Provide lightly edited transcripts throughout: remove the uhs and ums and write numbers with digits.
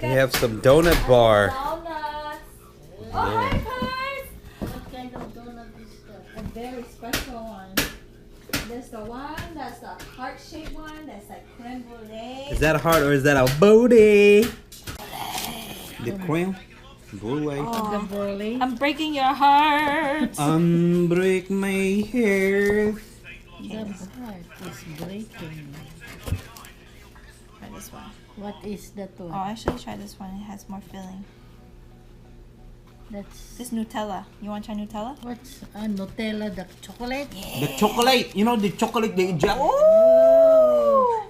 They have some donut bar. Donuts. Oh, hi, guys. What kind of donut is that? A very special one. There's the one that's the heart-shaped one. That's like creme brulee. Is that a heart or is that a booty? The creme brulee. Oh, I'm breaking your heart. Unbreak my heart. The heart is breaking. Try this one. What is that one? Oh, actually, try this one. It has more filling. That's This Nutella. You want to try Nutella? what's Nutella, the chocolate? The chocolate. You know the chocolate they inject. Ooh.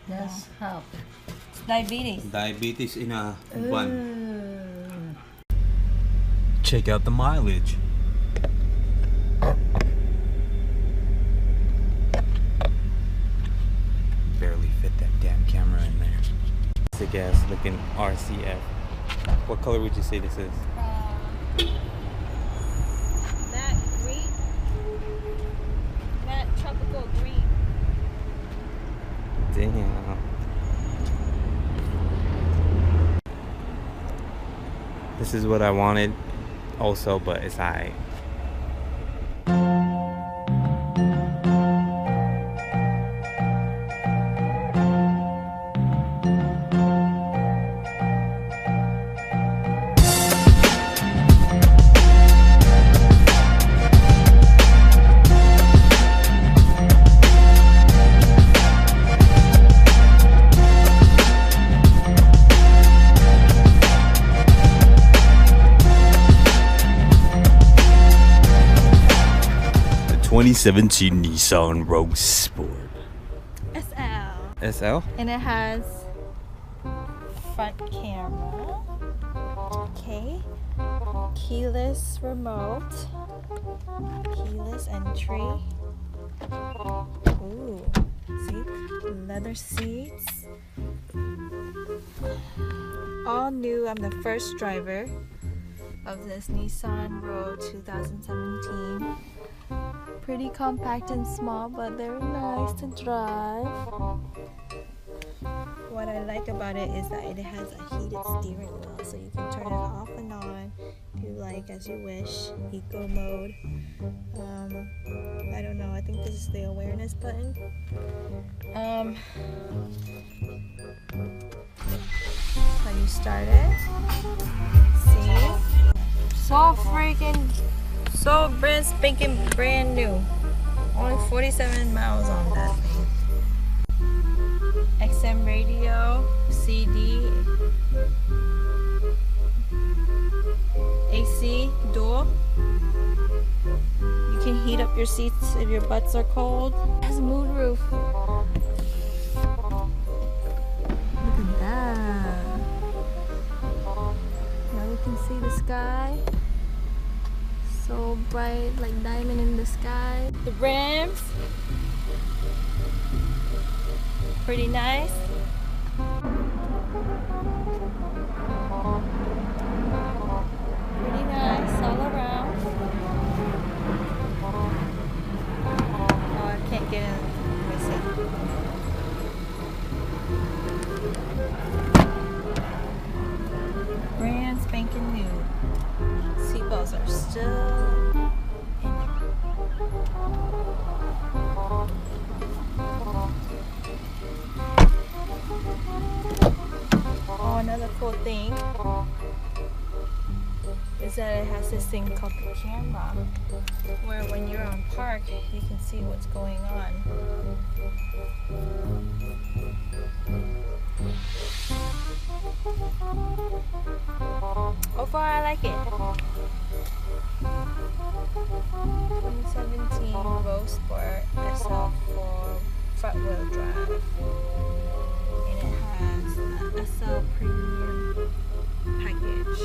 That's half. It's diabetes. Diabetes in a bun. Check out the mileage. Barely fit that damn camera in there. Sick ass looking RCF. What color would you say this is? That green. That tropical green. Damn. This is what I wanted also, but it's alright. The 2017 Nissan Rogue Sport. SL. SL? And it has front camera. Okay. Keyless remote. Keyless entry. Ooh. See? Leather seats. All new. I'm the first driver of this Nissan Rogue 2017. Pretty compact and small, but very nice to drive. What I like about it is that it has a heated steering wheel, so you can turn it off and on if you like, as you wish. Eco mode. I don't know. I think this is the awareness button. So you start it. See? So brand spanking brand new. Only 47 miles on that thing. XM radio, CD, AC, dual. You can heat up your seats if your butts are cold. It has a moon roof. Look at that. Now you can see the sky. So bright, like diamond in the sky. The rims, pretty nice. Pretty nice all around. Oh, I can't get in. Let me see. Brand spanking new. Seatbelts are still in there. Oh, another cool thing is that it has this thing called the camera, where when you're on park, you can see what's going on. So far, I like it. 2017 Rogue Sport SL4 front wheel drive, and it has the SL Premium package,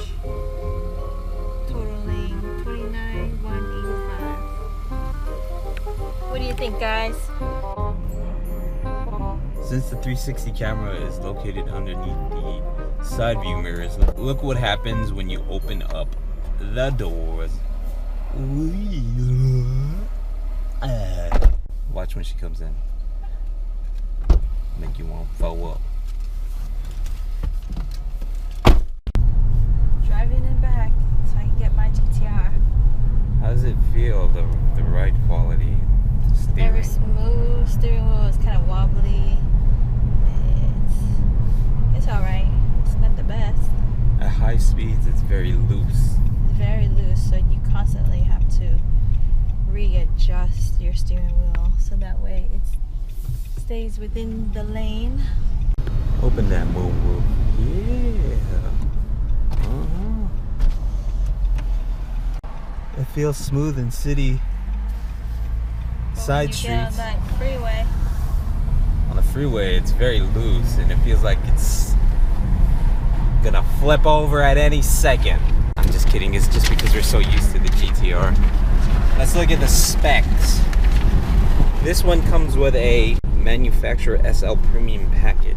totaling $29,185. What do you think, guys? Since the 360 camera is located underneath the side view mirrors, look what happens when you open up the doors. Watch when she comes in. Make you want to fold up. speeds, it's very loose. Very loose, so you constantly have to readjust your steering wheel so that way it stays within the lane. Open that moonroof. Yeah. It feels smooth in city side streets. On that freeway. On the freeway, it's very loose and it feels like it's gonna flip over at any second. I'm just kidding, it's just because we're so used to the GTR. Let's look at the specs. This one comes with a manufacturer SL premium package.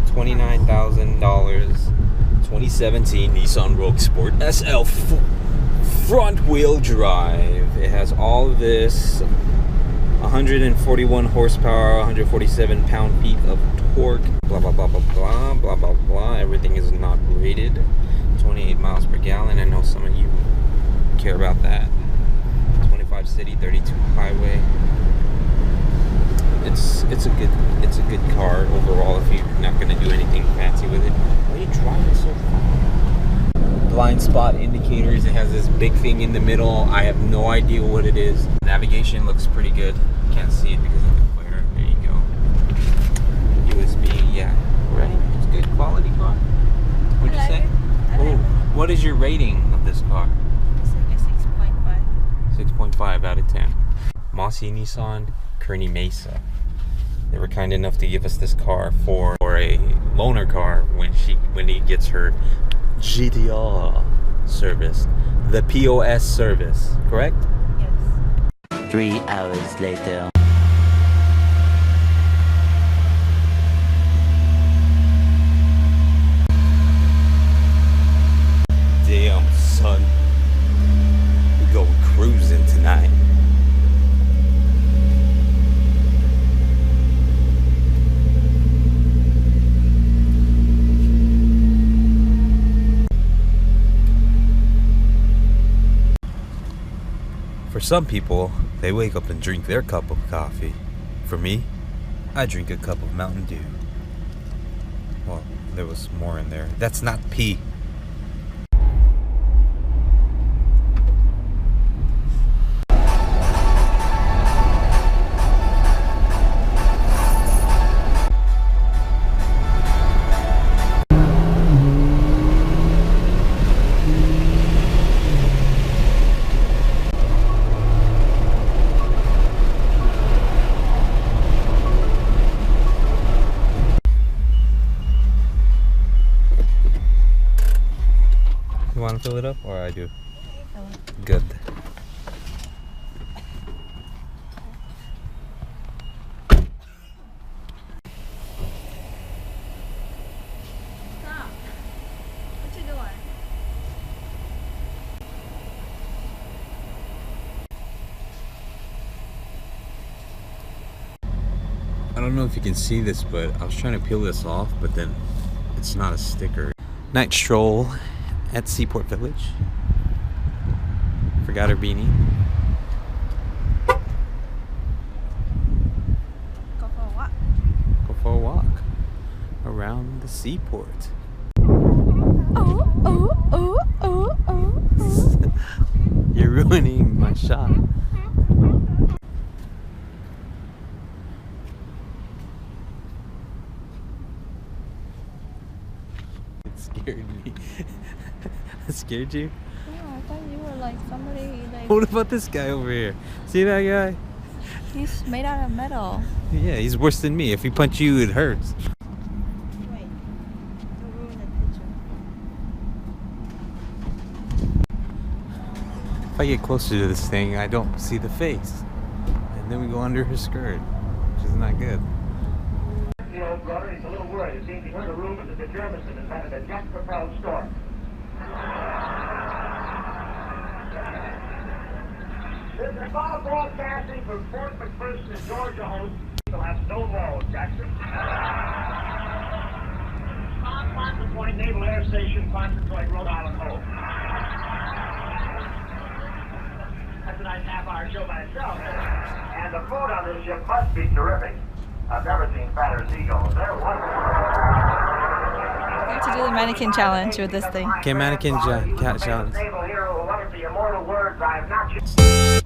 $29,000, 2017 Nissan Rogue Sport SL front wheel drive. It has all of this, 141 horsepower, 147 pound-feet of torque, blah blah blah blah blah blah blah blah. Everything is not rated. 28 miles per gallon. I know some of you care about that. 25 city, 32 highway. It's a good car overall if you're not gonna do anything fancy with it. Why are you driving so fast? Blind spot indicators. It has this big thing in the middle. I have no idea what it is. Navigation looks pretty good. Can't see it because of the glare. There you go. USB, yeah, right. It's good quality car. What'd you say? Oh, what is your rating of this car? It's like a 6.5. 6.5 out of 10. Mossy Nissan Kearney Mesa. They were kind enough to give us this car for a loaner car when he gets her GTR service, the POS service, correct? Yes. 3 hours later. Damn, son. We going cruising tonight. For some people, they wake up and drink their cup of coffee. For me, I drink a cup of Mountain Dew. Well, there was more in there. That's not pee. You want to fill it up, or I do? Good. Stop. What you doing? I don't know if you can see this, but I was trying to peel this off, but then it's not a sticker. Night stroll at Seaport Village. Forgot her beanie. Go for a walk. Go for a walk around the seaport. Oh, oh, oh, oh, oh. You're ruining my shot. It scared me. It scared you? Yeah, I thought you were like somebody like. What about this guy over here? See that guy? He's made out of metal. Yeah, he's worse than me. If he punch you, it hurts. Wait. Don't ruin the picture. If I get closer to this thing, I don't see the face. And then we go under her skirt, which is not good. The old brother, he's a little worried. It seems he heard a rumor that the Germans have invented a jet-propelled storm. This is Bob broadcasting from Fort McPherson in Georgia, host. We'll have Stonewall, Jackson. On Quantum Point Naval Air Station, Quantum Rhode Island, home. That's a nice half-hour show by itself. And the food on this ship must be terrific. I've never seen fatter seagulls. They're wonderful. You have to do the mannequin challenge with this thing. Okay, mannequin challenge. Naval hero who uttered the immortal words, I have not